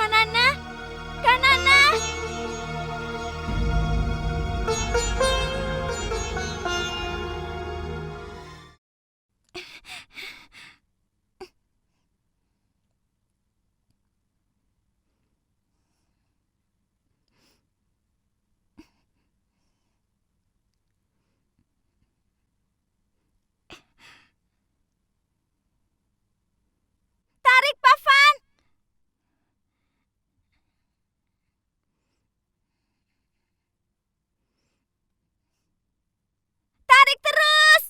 Kanana, Kanana. Tarik, Pavan. Tarik terus.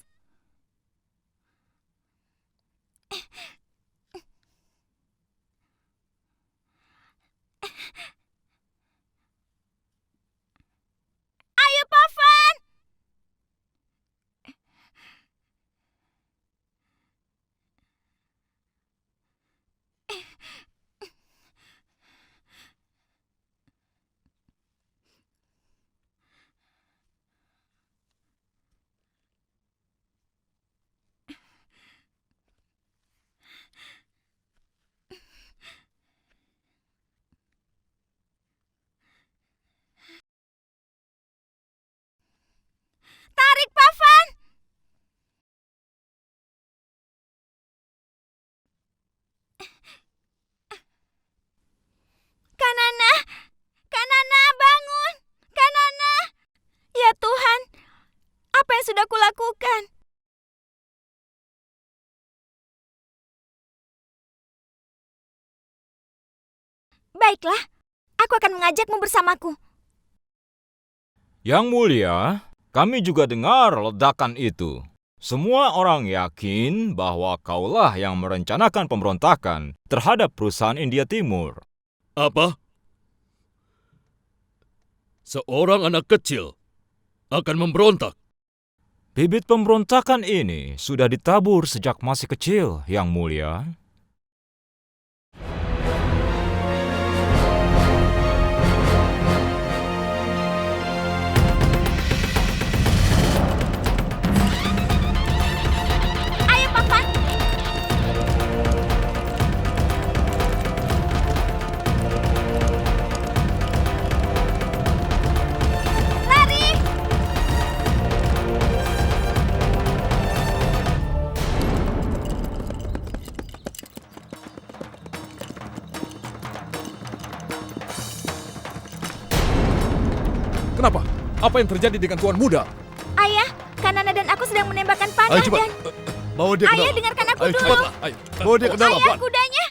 Ayo, Pavan. Tarik, Pavan. Kanana, Kanana, bangun. Kanana. Ya Tuhan, apa yang sudah kulakukan? Baiklah, aku akan mengajakmu bersamaku. Yang mulia, kami juga dengar ledakan itu. Semua orang yakin bahwa kaulah yang merencanakan pemberontakan terhadap perusahaan India Timur. Apa? Seorang anak kecil akan memberontak. Bibit pemberontakan ini sudah ditabur sejak masih kecil, Yang mulia. Ayo, Pavan. Lari. Kenapa? Apa yang terjadi dengan Tuan Muda? Ayah, Kanana dan aku sedang menembakkan panah Ayo cepat, dan... bawa dia ke Ayah, dalam. dengarkan aku Ayo dulu. cepat, ayo. Bawa dia ke dalam, Ayah, Tuan. kudanya.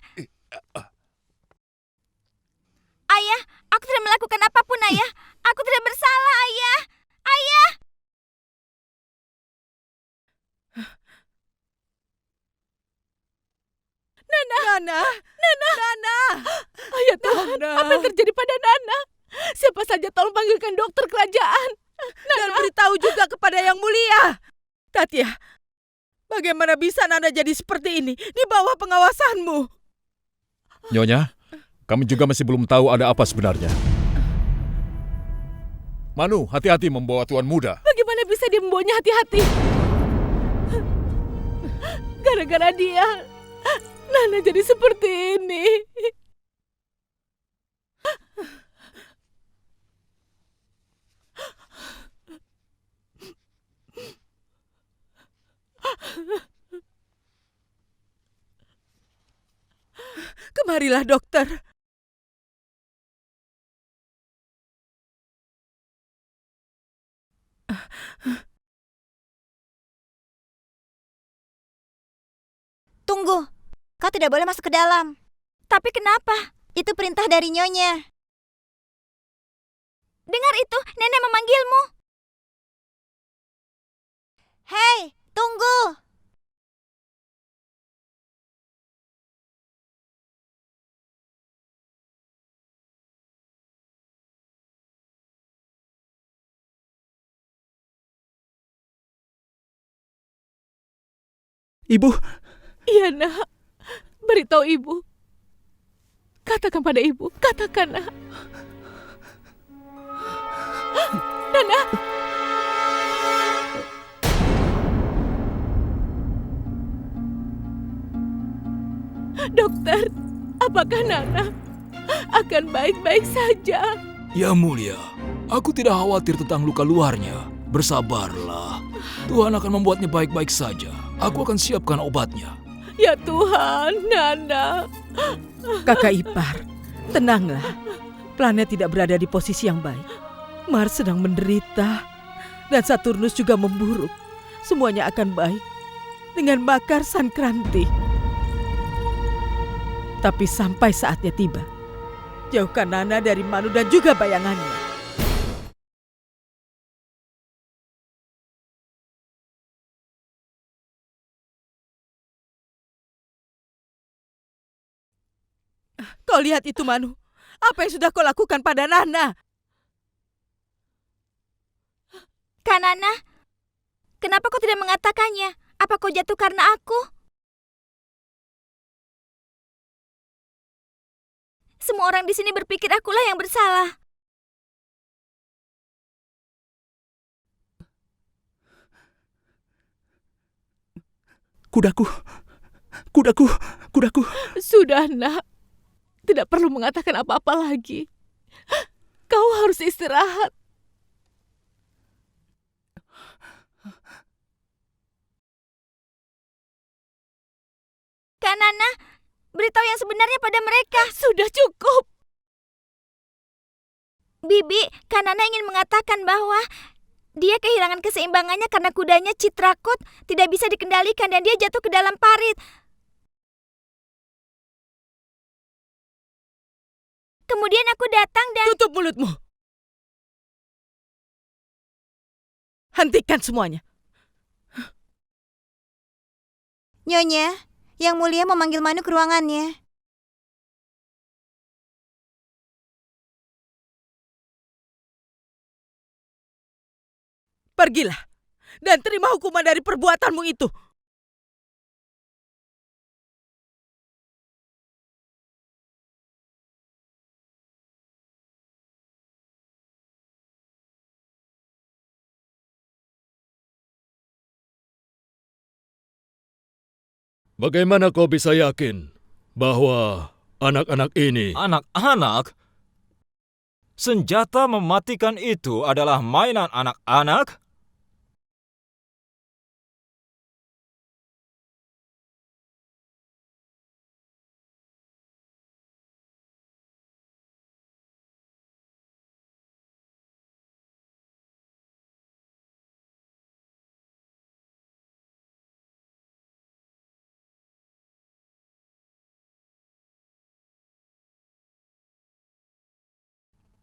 Ayah, aku tidak melakukan apapun, Ayah. Aku tidak bersalah, Ayah. Ayah. Nana! Ayah Tuhan, apa yang terjadi pada Nana? Siapa saja tolong panggilkan dokter kerajaan. Dan beritahu juga kepada Yang Mulia. Tatya, bagaimana bisa Nana jadi seperti ini di bawah pengawasanmu? Nyonya, kami juga masih belum tahu ada apa sebenarnya. Manu, hati-hati membawa Tuan Muda. Bagaimana bisa dia membawanya hati-hati? Gara-gara dia, Nana jadi seperti ini. Kemarilah, dokter. Tunggu, kau tidak boleh masuk ke dalam. Tapi kenapa? Itu perintah dari Nyonya. Dengar itu, nenek memanggilmu. Hei, tunggu. Ibu, Iya, Nak. Beritahu Ibu. Katakan pada Ibu. Katakan, Nak. Nana. Dokter, apakah Nana? akan baik-baik saja. Yang mulia, aku tidak khawatir tentang luka luarnya. Bersabarlah. Tuhan akan membuatnya baik-baik saja. Aku akan siapkan obatnya. Ya Tuhan, Nana. Kakak ipar, tenanglah. Planet tidak berada di posisi yang baik. Mars sedang menderita dan Saturnus juga memburuk. Semuanya akan baik dengan Makar Sankranti. Tapi sampai saatnya tiba, jauhkan Nana dari Manu dan juga bayangannya. Kau lihat itu, Manu. Apa yang sudah kau lakukan pada Nana? Kak Nana, kenapa kau tidak mengatakannya? Apa kau jatuh karena aku? Semua orang di sini berpikir akulah yang bersalah. Kudaku, kudaku, kudaku. Sudah, Nak. Tidak perlu mengatakan apa-apa lagi. Kau harus istirahat. Kak Nana, beritahu yang sebenarnya pada mereka. Sudah cukup. Bibi, Kak Nana ingin mengatakan bahwa dia kehilangan keseimbangannya karena kudanya Citrakut tidak bisa dikendalikan dan dia jatuh ke dalam parit. Kemudian aku datang dan... Tutup mulutmu. Hentikan semuanya. Nyonya, Yang Mulia memanggil Manu ke ruangannya. Pergilah dan terima hukuman dari perbuatanmu itu. Bagaimana kau bisa yakin bahwa anak-anak ini... Anak-anak? Senjata mematikan itu adalah mainan anak-anak?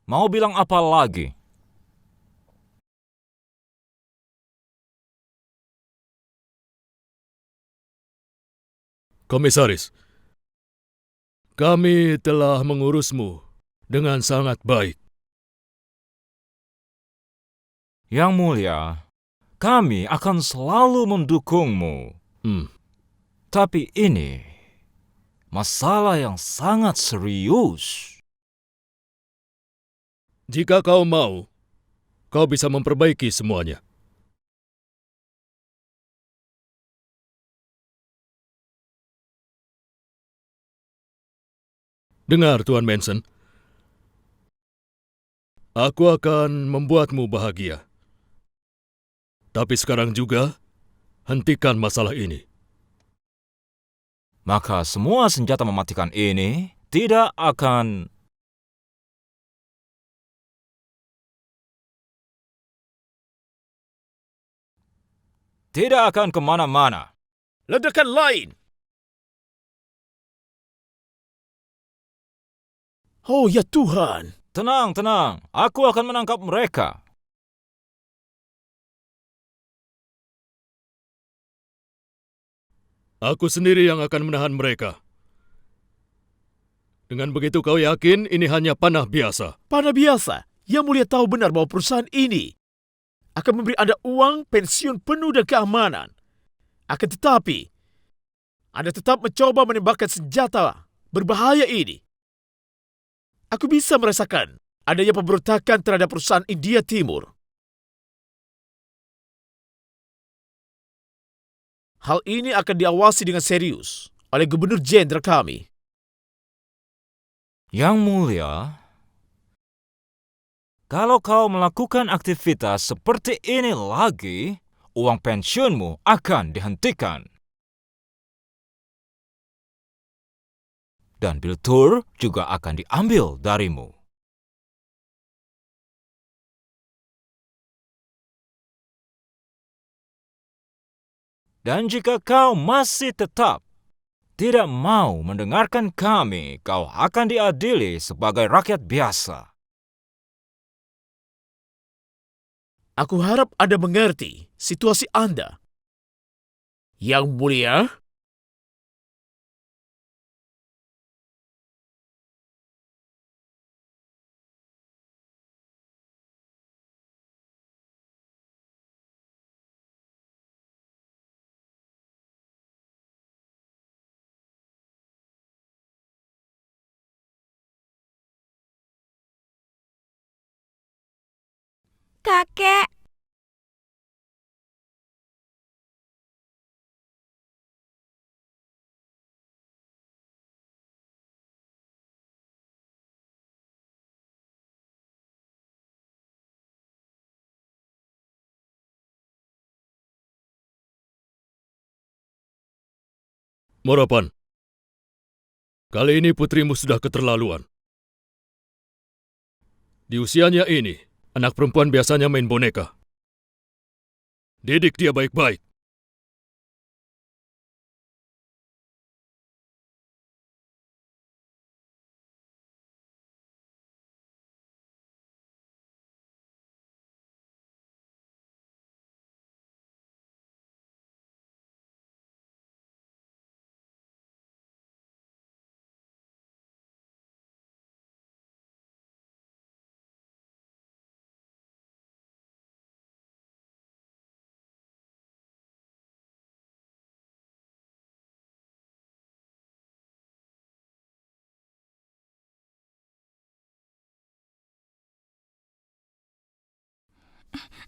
Mau bilang apa lagi? Komisaris, kami telah mengurusmu dengan sangat baik. Yang Mulia, kami akan selalu mendukungmu. Tapi ini masalah yang sangat serius. Jika kau mau, kau bisa memperbaiki semuanya. Dengar, Tuan Manson. Aku akan membuatmu bahagia. Tapi sekarang juga, hentikan masalah ini. Maka semua senjata mematikan ini tidak akan... tidak akan kemana-mana. Ledakan lain! Oh ya Tuhan! Tenang, tenang. Aku akan menangkap mereka. Aku sendiri yang akan menahan mereka. Dengan begitu kau yakin ini hanya panah biasa? Panah biasa? Yang Mulia tahu benar bahwa perusahaan ini akan memberi Anda uang pensiun penuh dan keamanan. Akan tetapi, Anda tetap mencoba menembakkan senjata berbahaya ini. Aku bisa merasakan adanya pemberontakan terhadap perusahaan India Timur. Hal ini akan diawasi dengan serius oleh Gubernur Jenderal kami. Yang mulia, kalau kau melakukan aktivitas seperti ini lagi, uang pensiunmu akan dihentikan. Dan biltur juga akan diambil darimu. Dan jika kau masih tetap tidak mau mendengarkan kami, kau akan diadili sebagai rakyat biasa. Aku harap Anda mengerti situasi Anda. Yang mulia, Kakek, Morapan, kali ini putrimu sudah keterlaluan. Di usianya ini, anak perempuan biasanya main boneka. Didik dia baik-baik.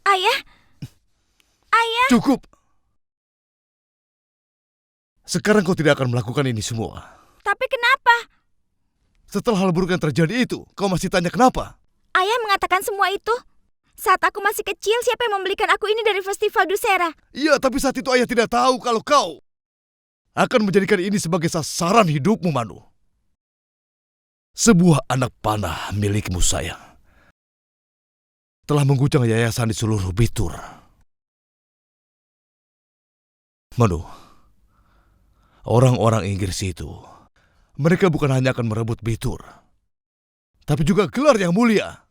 ayah, ayah. Cukup! Sekarang kau tidak akan melakukan ini semua. Tapi kenapa? Setelah hal buruk yang terjadi itu, kau masih tanya kenapa? Ayah mengatakan semua itu. Saat aku masih kecil, siapa yang membelikan aku ini dari Festival Dusera? Iya, tapi saat itu ayah tidak tahu kalau kau akan menjadikan ini sebagai sasaran hidupmu, Manu. Sebuah anak panah milikmu, sayang, telah mengguncang yayasan di seluruh Bitur. Manu, orang-orang Inggris itu, mereka bukan hanya akan merebut Bitur, tapi juga gelar yang mulia.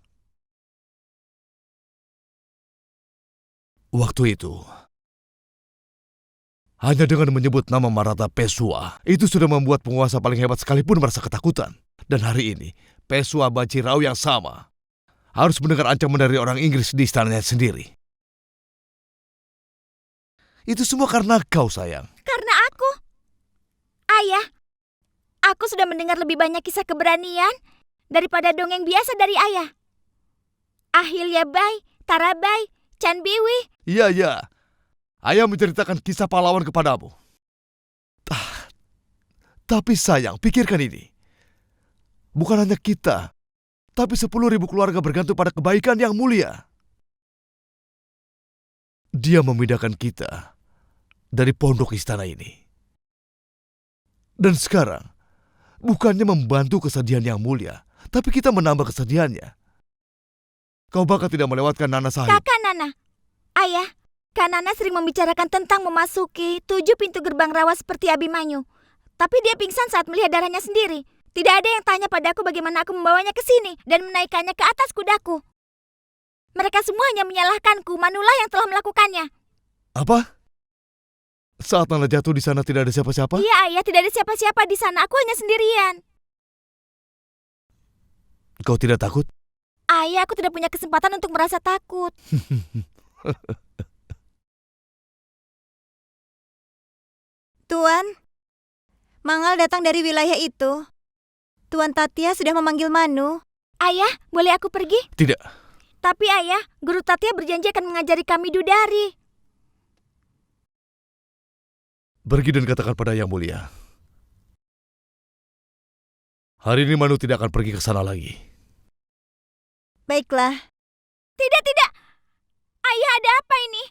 Waktu itu, hanya dengan menyebut nama Maratha Pessoa, itu sudah membuat penguasa paling hebat sekalipun merasa ketakutan. Dan hari ini, Pessoa Bajirao yang sama harus mendengar ancaman dari orang Inggris di istananya sendiri. Itu semua karena kau, sayang. Karena aku. Ayah, aku sudah mendengar lebih banyak kisah keberanian daripada dongeng biasa dari ayah. Ahilyabai, Tarabai, Canbiwi. Iya. Ayah menceritakan kisah pahlawan kepadamu. Tapi sayang, pikirkan ini. Bukan hanya kita, tapi 10.000 keluarga bergantung pada kebaikan yang mulia. Dia memindahkan kita dari pondok istana ini. Dan sekarang, bukannya membantu kesedihan yang mulia, tapi kita menambah kesedihannya. Kau bakal tidak melewatkan Nana Sahib. Kakak Nana. Ayah, Kak Nana sering membicarakan tentang memasuki 7 pintu gerbang rawa seperti Abimanyu. Tapi dia pingsan saat melihat darahnya sendiri. Tidak ada yang tanya padaku bagaimana aku membawanya ke sini dan menaikkannya ke atas kudaku. Mereka semua hanya menyalahkanku, Manulah yang telah melakukannya. Apa? Saat Nana jatuh di sana tidak ada siapa-siapa? Iya ayah, tidak ada siapa-siapa di sana, aku hanya sendirian. Kau tidak takut? Ayah, aku tidak punya kesempatan untuk merasa takut. Tuan, Mangal datang dari wilayah itu. Tuan Tatia sudah memanggil Manu. Ayah, boleh aku pergi? Tidak. Tapi ayah, Guru Tatia berjanji akan mengajari kami dudari. Pergi dan katakan pada Yang Mulia. Hari ini Manu tidak akan pergi ke sana lagi. Baiklah. Tidak, tidak. Ayah, ada apa ini?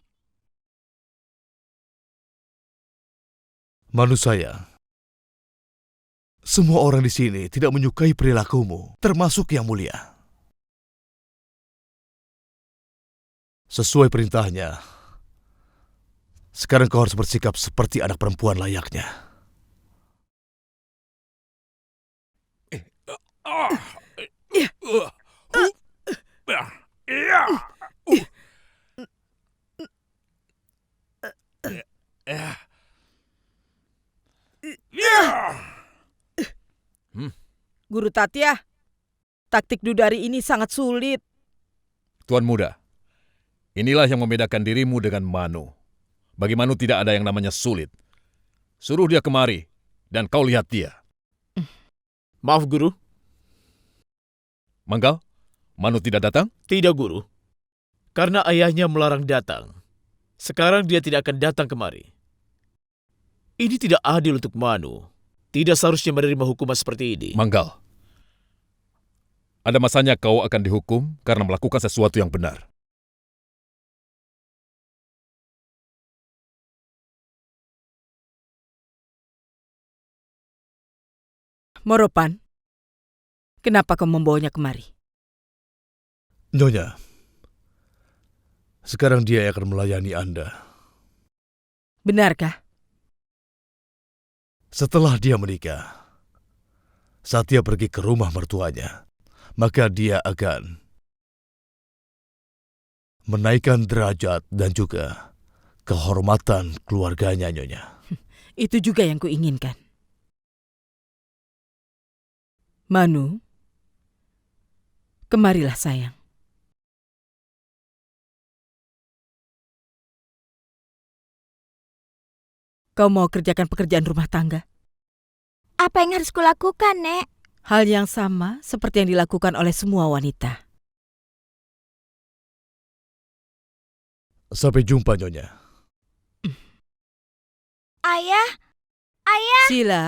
Manu sayang, semua orang di sini tidak menyukai perilakumu, termasuk Yang Mulia. Sesuai perintahnya, sekarang kau harus bersikap seperti anak perempuan layaknya. Guru Tatya, taktik Dudari ini sangat sulit. Tuan Muda, inilah yang membedakan dirimu dengan Manu. Bagi Manu tidak ada yang namanya sulit. Suruh dia kemari, dan kau lihat dia. Maaf, Guru. Manggal, Manu tidak datang? Tidak, Guru. Karena ayahnya melarang datang. Sekarang dia tidak akan datang kemari. Ini tidak adil untuk Manu. Tidak seharusnya menerima hukuman seperti ini. Manggal, ada masanya kau akan dihukum karena melakukan sesuatu yang benar. Moropan, kenapa kau membawanya kemari? Nyonya, sekarang dia yang akan melayani Anda. Benarkah? Setelah dia menikah, saat dia pergi ke rumah mertuanya, maka dia akan menaikkan derajat dan juga kehormatan keluarganya, Nyonya. Itu juga yang kuinginkan. Manu, kemarilah sayang. Kau mau kerjakan pekerjaan rumah tangga? Apa yang harus kulakukan, Nek? Hal yang sama seperti yang dilakukan oleh semua wanita. Sampai jumpa, Nyonya. Ayah, ayah. Sila,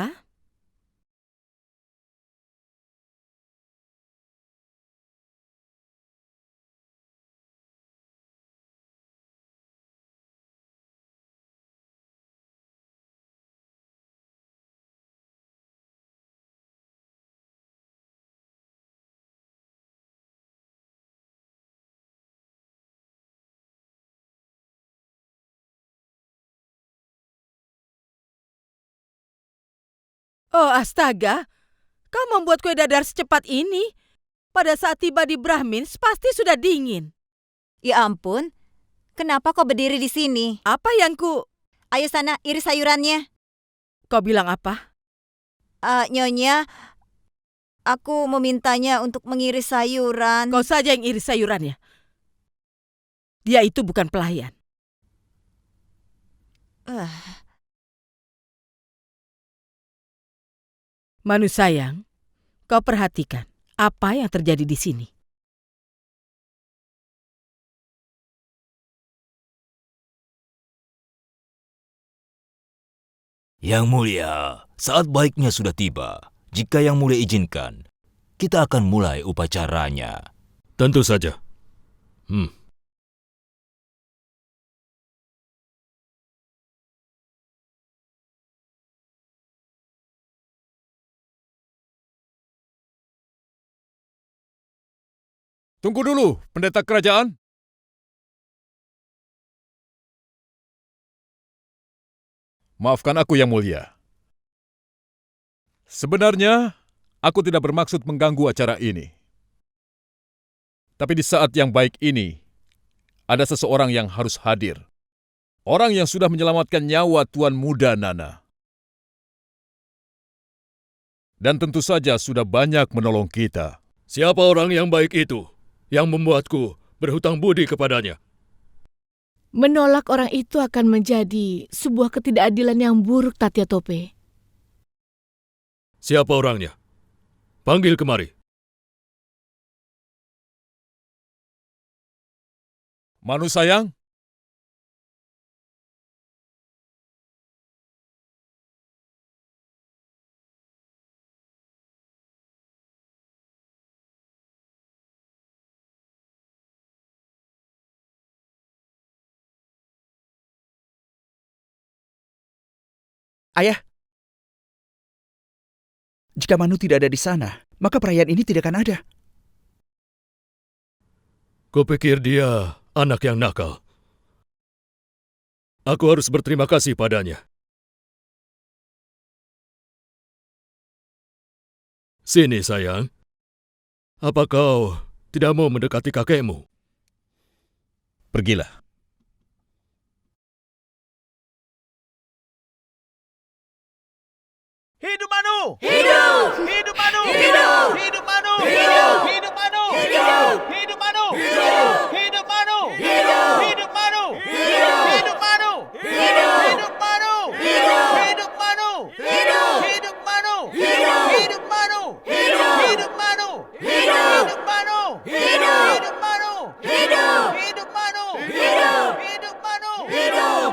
oh astaga, kau membuat kue dadar secepat ini. Pada saat tiba di Brahmins pasti sudah dingin. Ya ampun, kenapa kau berdiri di sini? Apa yang Ayo sana, iris sayurannya. kau bilang apa? Nyonya, aku memintanya untuk mengiris sayuran. Kau saja yang iris sayurannya. Dia itu bukan pelayan. Manu sayang, kau perhatikan apa yang terjadi di sini. Yang Mulia, saat baiknya sudah tiba. Jika Yang Mulia izinkan, kita akan mulai upacaranya. Tentu saja. Tunggu dulu, pendeta kerajaan. Maafkan aku, Yang Mulia. Sebenarnya, aku tidak bermaksud mengganggu acara ini. Tapi di saat yang baik ini, ada seseorang yang harus hadir. Orang yang sudah menyelamatkan nyawa Tuan Muda Nana. Dan tentu saja sudah banyak menolong kita. Siapa orang yang baik itu, yang membuatku berhutang budi kepadanya? Menolak orang itu akan menjadi sebuah ketidakadilan yang buruk, Tatya Tope. Siapa orangnya? Panggil kemari. Manu sayang, Ayah, jika Manu tidak ada di sana, maka perayaan ini tidak akan ada. Kupikir dia anak yang nakal. Aku harus berterima kasih padanya. Sini, sayang. Apa kau tidak mau mendekati kakekmu? Pergilah. Hidup Manu! Hidup! Hidup Manu! Hidup! Hidup Manu! Hidup! Hidup Manu! Hidup! Hidup Manu! Hidup! Hidup Manu! Hidup! Hidup Manu! Hidup! Hidup Manu! Hidup! Hidup Manu! Hidup! Hidup Manu! Hidup! Hidup Manu! Hidup! Hidup Manu! Hidup! Hidup Manu! Hidup! Hidup Manu! Hidup! Hidup Manu! Hidup! Hidup Manu! Hidup! Hidup Manu! Hidup!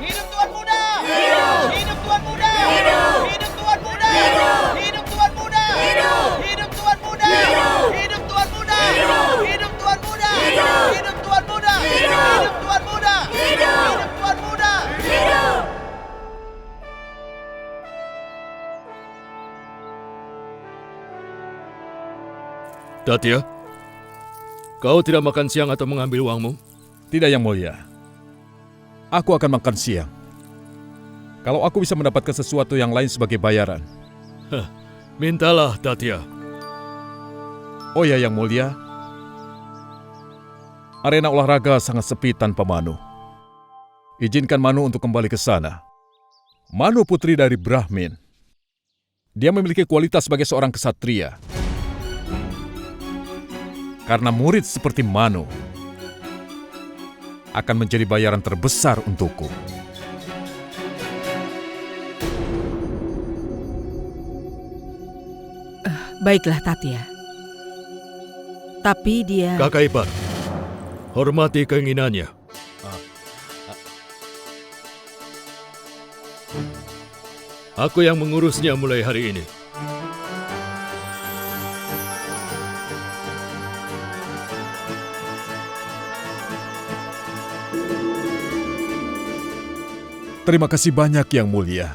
Hidup Tuan Muda! Hidup! Hidup Tuan Muda! Hidup! Hidup Tuan Muda! Hidup! Hidup Tuan Muda! Hidup! Hidup Tuan Muda! Hidup! Hidup Tuan Muda! Hidup! Hidup Tuan Muda! Hidup! Hidup Tuan Muda! Hidup! Hidup Tuan Muda! Hidup! Hidup Tuan Muda! Hidup! Tatya, kau tidak makan siang atau mengambil uangmu? Tidak, Yang Mulia. Aku akan makan siang. Kalau aku bisa mendapatkan sesuatu yang lain sebagai bayaran. Mintalah, Tatya. Oh ya, Yang Mulia. Arena olahraga sangat sepi tanpa Manu. Izinkan Manu untuk kembali ke sana. Manu putri dari Brahmin. Dia memiliki kualitas sebagai seorang kesatria. Karena murid seperti Manu akan menjadi bayaran terbesar untukku. Baiklah, Tatya. Tapi dia... Kakak ipar, hormati keinginannya. Aku yang mengurusnya mulai hari ini. Terima kasih banyak, Yang Mulia.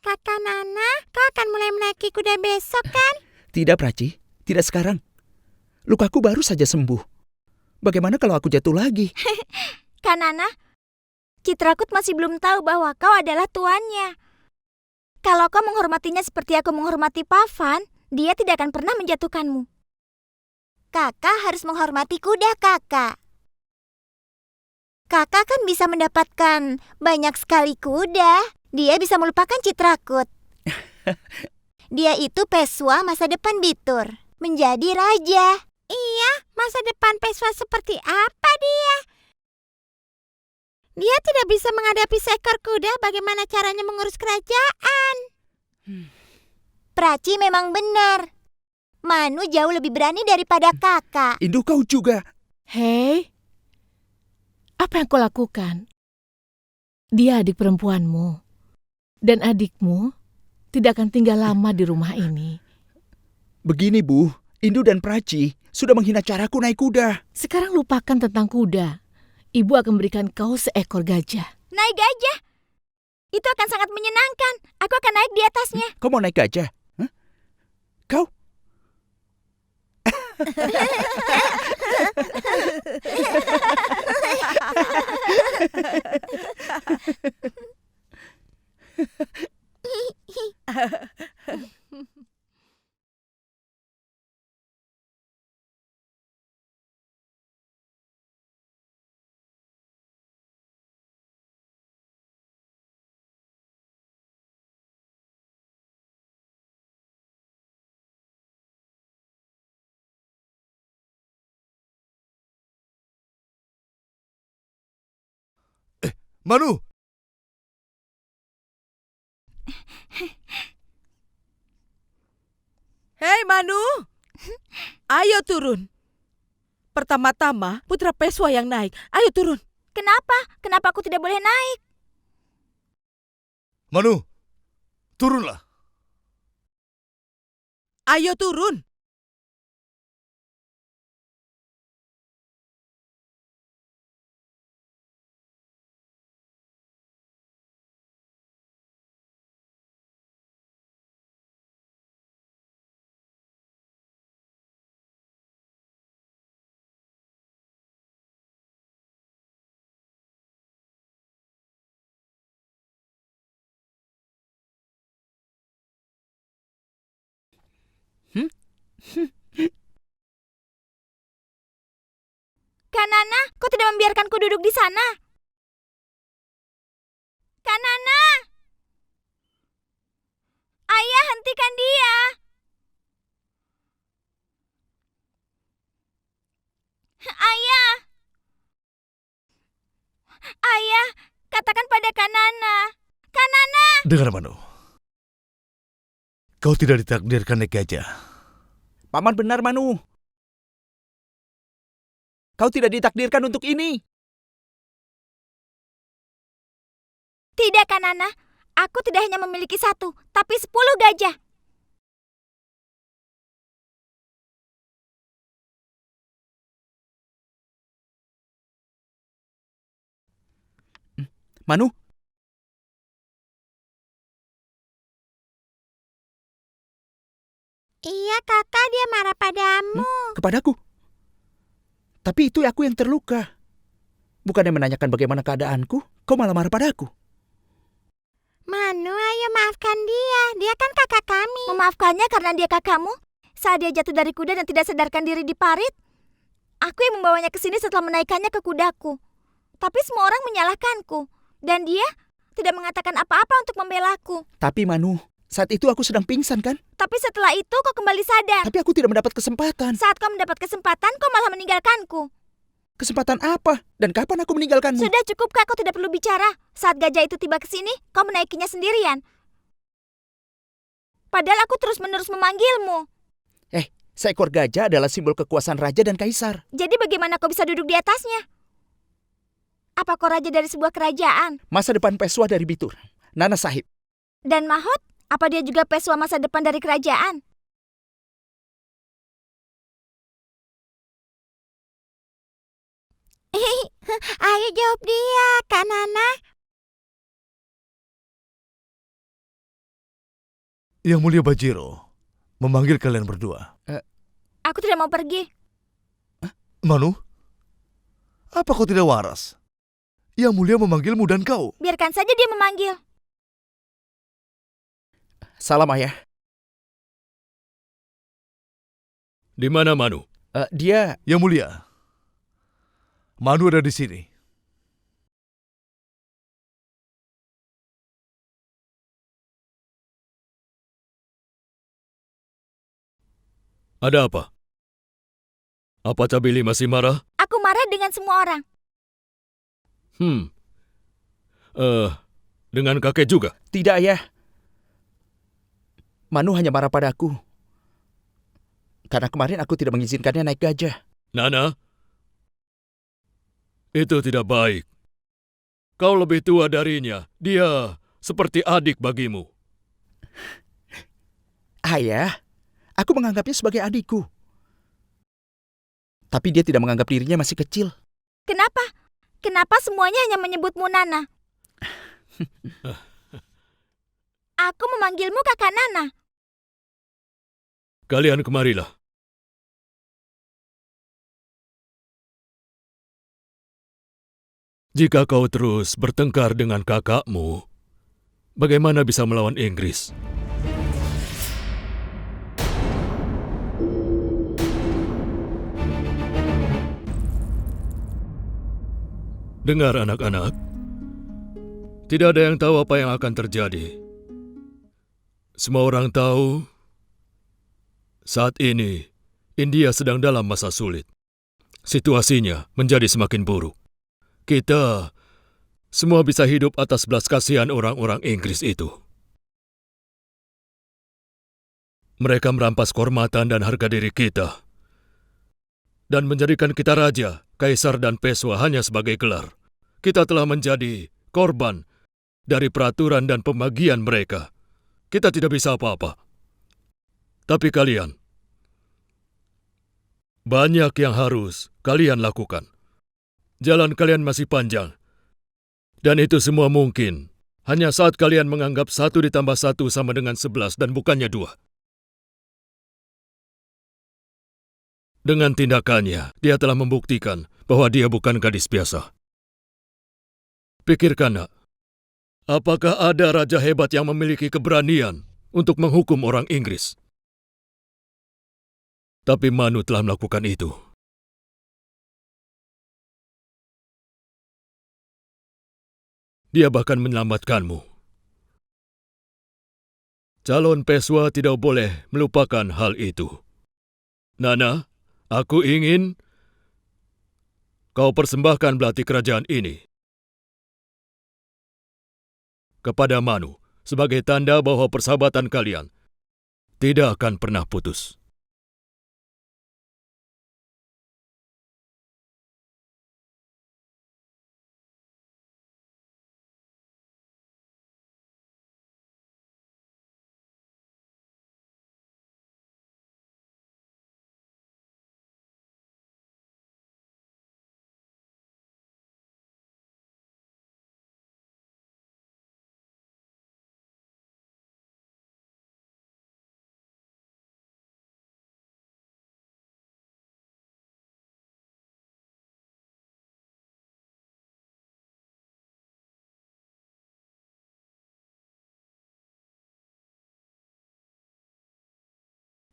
Kakak Nana, kau akan mulai menaiki kuda besok kan? Tidak, Praci. Tidak sekarang. Lukaku baru saja sembuh. Bagaimana kalau aku jatuh lagi? Kak Nana, Citrakut masih belum tahu bahwa kau adalah tuannya. Kalau kau menghormatinya seperti aku menghormati Pavan, dia tidak akan pernah menjatuhkanmu. Kakak harus menghormati kuda kakak. Kakak kan bisa mendapatkan banyak sekali kuda. Dia bisa melupakan Citrakut. Dia itu Peswa masa depan Bitur. Menjadi raja. Iya, masa depan Peswa seperti apa dia? Dia tidak bisa menghadapi seekor kuda, bagaimana caranya mengurus kerajaan? Praci memang benar. Manu jauh lebih berani daripada kakak. Indu, kau juga. Hei, apa yang kau lakukan? Dia adik perempuanmu. Dan adikmu tidak akan tinggal lama di rumah ini. Begini, Bu. Indu dan Praci sudah menghina caraku naik kuda. Sekarang lupakan tentang kuda. Ibu akan berikan kau seekor gajah. Naik gajah? Itu akan sangat menyenangkan. Aku akan naik di atasnya. Kau mau naik gajah? Hah? Kau? Manu! Hei Manu, ayo turun. Pertama-tama putra Peswa yang naik. Ayo turun. Kenapa? Kenapa aku tidak boleh naik? Manu! Turunlah! Ayo turun. Kanana, kau tidak membiarkanku duduk di sana. Kanana! Ayah, hentikan dia. Ayah! Ayah, katakan pada Kanana. Kanana! Dengar Manu. Kau tidak ditakdirkan naik gajah. Paman benar, Manu. Kau tidak ditakdirkan untuk ini. Tidak, Kanana. Aku tidak hanya memiliki 1, tapi 10 gajah. Manu, Iya kakak, dia marah padamu. kepadaku. Tapi itu aku yang terluka. Bukannya menanyakan bagaimana keadaanku, kau malah marah padaku. Manu, ayo maafkan dia. Dia kan kakak kami. Memaafkannya karena dia kakakmu? Saat dia jatuh dari kuda dan tidak sadarkan diri di parit, aku yang membawanya ke sini setelah menaikkannya ke kudaku. Tapi semua orang menyalahkanku. Dan dia tidak mengatakan apa-apa untuk membelaku. Tapi Manu, saat itu aku sedang pingsan kan? Tapi setelah itu kau kembali sadar. Tapi aku tidak mendapat kesempatan. Saat kau mendapat kesempatan, kau malah meninggalkanku. Kesempatan apa? Dan kapan aku meninggalkanmu? Sudah cukupkah kau tidak perlu bicara? Saat gajah itu tiba ke sini, kau menaikinya sendirian. Padahal aku terus-menerus memanggilmu. Seekor gajah adalah simbol kekuasaan raja dan kaisar. Jadi bagaimana kau bisa duduk di atasnya? Apa kau raja dari sebuah kerajaan? Masa depan Peswa dari Bitur, Nana Sahib. Dan Mahot, apa dia juga peswa masa depan dari kerajaan? Ayo jawab dia, Kak Nana. Yang Mulia Bajiro memanggil kalian berdua. Aku tidak mau pergi. Manu, apa kau tidak waras? Yang Mulia memanggilmu dan kau. Biarkan saja dia memanggil. Salam ayah. Di mana Manu? Dia Yang Mulia, Manu ada di sini. Ada apa? Apa Cabili masih marah? Aku marah dengan semua orang. Dengan kakek juga? tidak ayah. Manu hanya marah padaku. Karena kemarin aku tidak mengizinkannya naik gajah. Nana? Itu tidak baik. Kau lebih tua darinya. Dia seperti adik bagimu. Ayah, aku menganggapnya sebagai adikku. Tapi dia tidak menganggap dirinya masih kecil. Kenapa? Kenapa semuanya hanya menyebutmu Nana? Aku memanggilmu kakak Nana. Kalian kemarilah. Jika kau terus bertengkar dengan kakakmu, bagaimana bisa melawan Inggris? Dengar anak-anak, tidak ada yang tahu apa yang akan terjadi. Semua orang tahu, saat ini India sedang dalam masa sulit. Situasinya menjadi semakin buruk. Kita semua bisa hidup atas belas kasihan orang-orang Inggris itu. Mereka merampas kehormatan dan harga diri kita dan menjadikan kita raja, kaisar, dan peswa hanya sebagai gelar. Kita telah menjadi korban dari peraturan dan pembagian mereka. Kita tidak bisa apa-apa. Tapi kalian, banyak yang harus kalian lakukan. Jalan kalian masih panjang. Dan itu semua mungkin hanya saat kalian menganggap 1 ditambah 1 sama dengan 11 dan bukannya 2. Dengan tindakannya, dia telah membuktikan bahwa dia bukan gadis biasa. Pikirkan, nak, apakah ada raja hebat yang memiliki keberanian untuk menghukum orang Inggris? Tapi Manu telah melakukan itu. Dia bahkan menyelamatkanmu. Calon peswa tidak boleh melupakan hal itu. Nana, aku ingin kau persembahkan belati kerajaan ini kepada Manu sebagai tanda bahwa persahabatan kalian tidak akan pernah putus.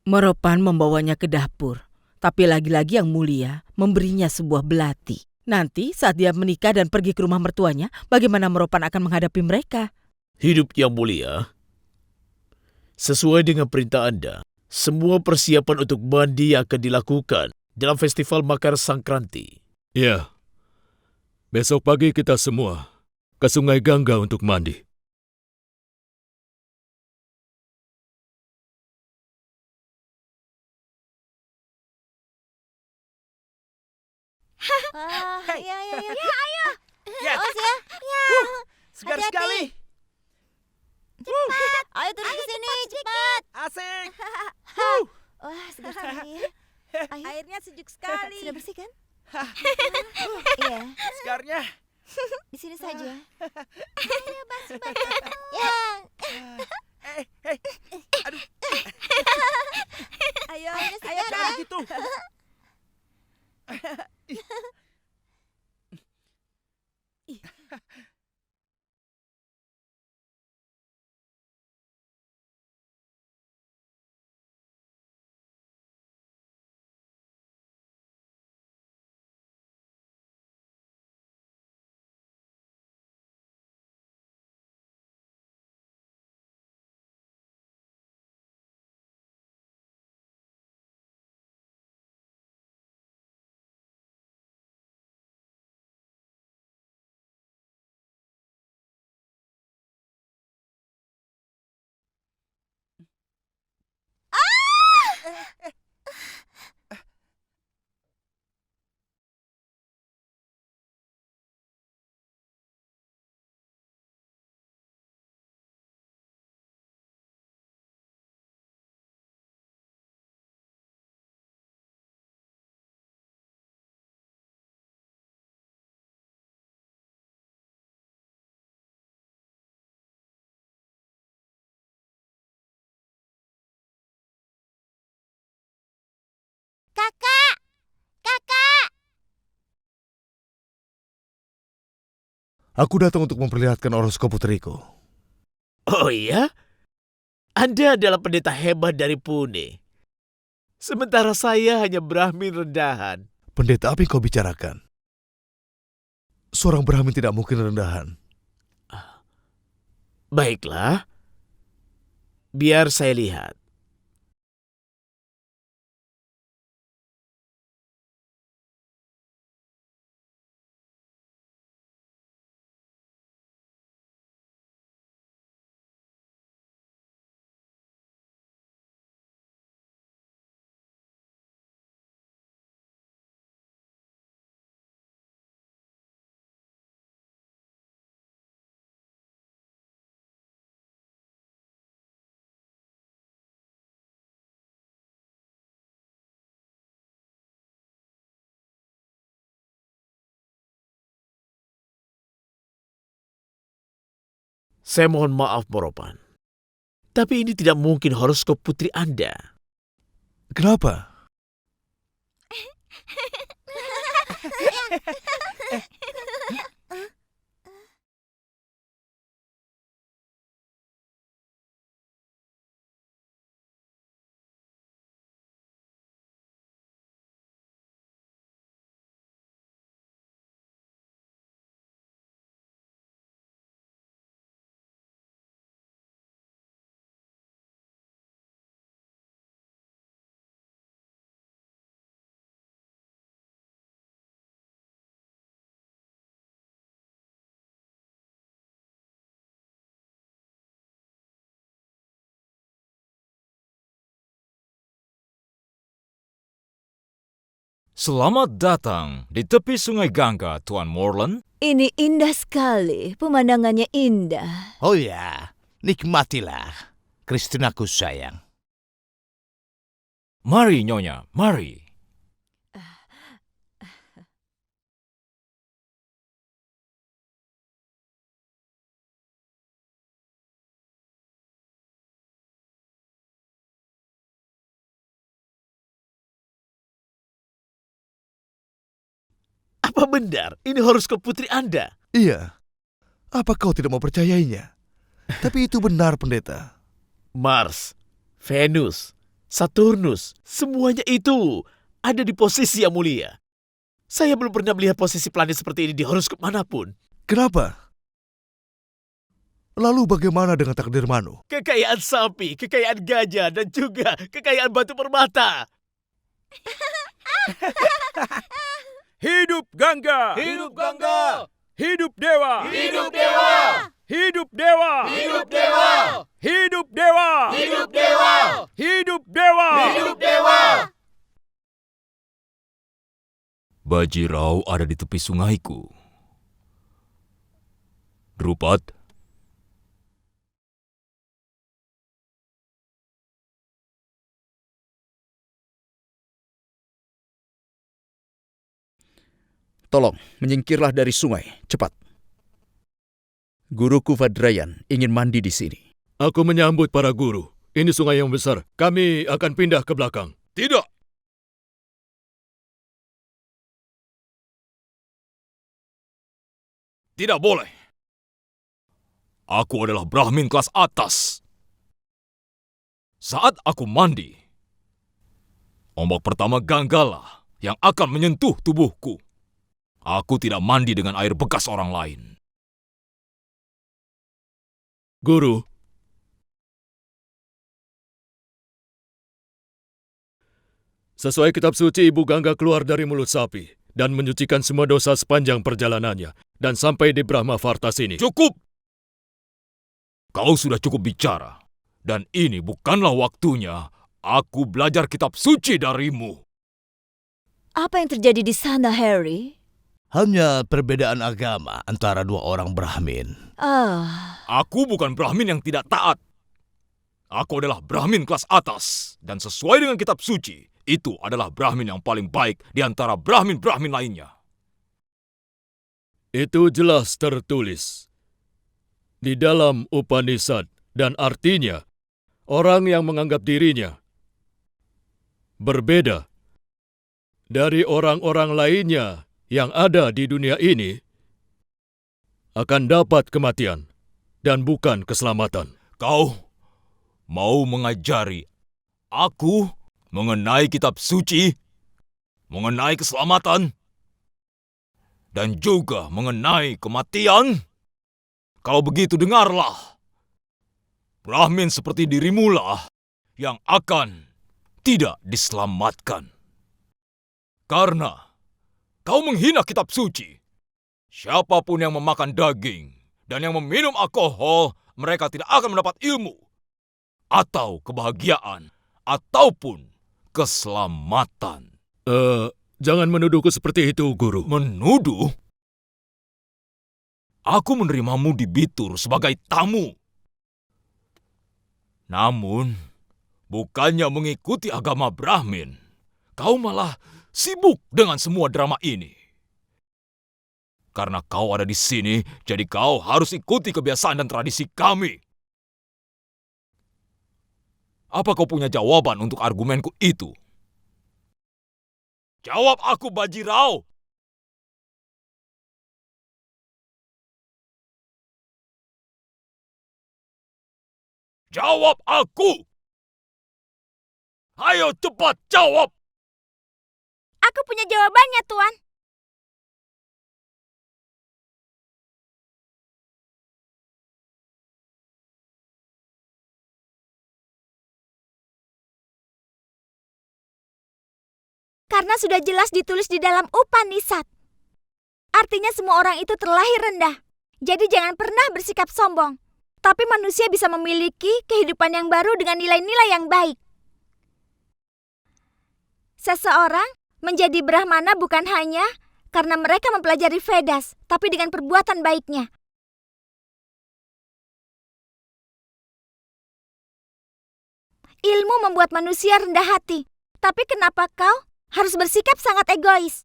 Meropan membawanya ke dapur, tapi lagi-lagi Yang Mulia memberinya sebuah belati. Nanti saat dia menikah dan pergi ke rumah mertuanya, bagaimana Meropan akan menghadapi mereka? Hidup Yang Mulia, sesuai dengan perintah Anda, semua persiapan untuk mandi akan dilakukan dalam festival Makar Sangkranti. Ya, besok pagi kita semua ke Sungai Gangga untuk mandi. Ya, ya, ya. Ya. Awas ya. Ya. Segar Hati-hati. sekali. Cepat. Ayo turun ke sini, cepat. Asik. Wah, segar sekali ya. Ayo. Airnya sejuk sekali. Sudah bersih kan? Iya, Segarnya. di sini saja. Ayo, basuh badanmu. Ya. Aduh, Ayo, Airnya segar jangan ya. gitu. Kakak. Kakak. Aku datang untuk memperlihatkan horoskop putriku. Oh iya? Anda adalah pendeta hebat dari Pune. Sementara saya hanya Brahmin rendahan. Pendeta, apa yang kau bicarakan? Seorang Brahmin tidak mungkin rendahan. Baiklah, biar saya lihat. Saya mohon maaf, Moropan. Tapi ini tidak mungkin horoskop putri Anda. Kenapa? Selamat datang di tepi sungai Gangga, Tuan Morland. Ini indah sekali, pemandangannya indah. Oh ya, nikmatilah. Kristinaku sayang. Mari, Nyonya, mari. Apa benar ini horoskop putri Anda? Iya. Apa kau tidak mau percayainya? Tapi itu benar, pendeta. Mars, Venus, Saturnus, semuanya itu ada di posisi yang mulia. Saya belum pernah melihat posisi planet seperti ini di horoskop manapun. Kenapa? Lalu bagaimana dengan takdir Manu? Kekayaan sapi, kekayaan gajah, dan juga kekayaan batu permata. Hidup Gangga! Hidup Gangga! Hidup Dewa! Hidup Dewa! Hidup Dewa! Hidup Dewa! Hidup Dewa! Hidup Dewa! Hidup Dewa! Hidup Dewa! Bajirau ada di tepi sungaiku. Drupat, Tolong, menyingkirlah dari sungai, cepat. Guruku Vadrayan ingin mandi di sini. Aku menyambut para guru. Ini sungai yang besar. Kami akan pindah ke belakang. Tidak! tidak boleh. Aku adalah Brahmin kelas atas. Saat aku mandi, ombak pertama Ganggala yang akan menyentuh tubuhku. Aku tidak mandi dengan air bekas orang lain. Guru, sesuai kitab suci, Ibu Gangga keluar dari mulut sapi dan menyucikan semua dosa sepanjang perjalanannya dan sampai di Brahmavarta sini. Cukup! Kau sudah cukup bicara. Dan ini bukanlah waktunya aku belajar kitab suci darimu. Apa yang terjadi di sana, Harry? Hanya perbedaan agama antara dua orang Brahmin. Aku bukan Brahmin yang tidak taat. Aku adalah Brahmin kelas atas. Dan sesuai dengan kitab suci, itu adalah Brahmin yang paling baik di antara Brahmin-Brahmin lainnya. Itu jelas tertulis di dalam Upanishad dan artinya orang yang menganggap dirinya berbeda dari orang-orang lainnya yang ada di dunia ini akan dapat kematian dan bukan keselamatan. Kau mau mengajari aku mengenai kitab suci, mengenai keselamatan, dan juga mengenai kematian? Kalau begitu dengarlah. Brahmin seperti dirimulah yang akan tidak diselamatkan. Karena kau menghina kitab suci. Siapapun yang memakan daging dan yang meminum alkohol, mereka tidak akan mendapat ilmu, atau kebahagiaan, ataupun keselamatan. Jangan menuduhku seperti itu, Guru. Menuduh? Aku menerimamu di Bitur sebagai tamu. Namun, bukannya mengikuti agama Brahmin, kau malah sibuk dengan semua drama ini. Karena kau ada di sini, jadi kau harus ikuti kebiasaan dan tradisi kami. Apa kau punya jawaban untuk argumenku itu? Jawab aku, Bajirao! Jawab aku! Ayo cepat jawab! Aku punya jawabannya, Tuan. Karena sudah jelas ditulis di dalam Upanishad. Artinya semua orang itu terlahir rendah. Jadi jangan pernah bersikap sombong. Tapi manusia bisa memiliki kehidupan yang baru dengan nilai-nilai yang baik. Seseorang menjadi Brahmana bukan hanya karena mereka mempelajari Vedas, tapi dengan perbuatan baiknya. Ilmu membuat manusia rendah hati. Tapi kenapa kau harus bersikap sangat egois?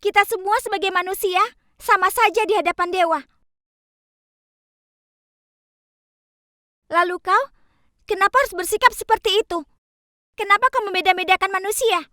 Kita semua sebagai manusia sama saja di hadapan dewa. Lalu kau, kenapa harus bersikap seperti itu? Kenapa kau membeda-bedakan manusia?